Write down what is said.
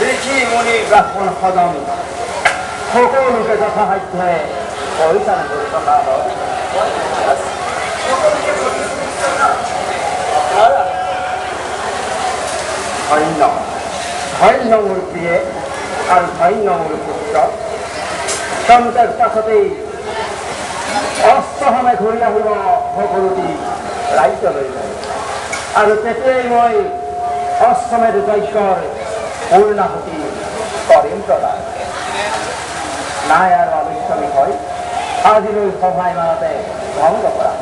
ঋষি মুনি ব্ৰাহ্মণ সদন সকলোকে যথাসাধ্যে পৰিচালনা কৰি থকা হয়। ধন্য মোৰ প্ৰিয়ে আৰু ধন্য মোৰ পুত্ৰ সন্তাৰ পাছতেই অষ্টসমে ঘূৰি আহিব সকলোটি ৰাজ্যলৈ আৰু তেতিয়াই মই অষ্টমেৰ যজ্ঞৰ পূৰ্ণাহুতি কৰিম প্ৰদান। নাই আৰু আলোচনী হয় আজিলৈ সভাই মানতে ভংগ কৰা।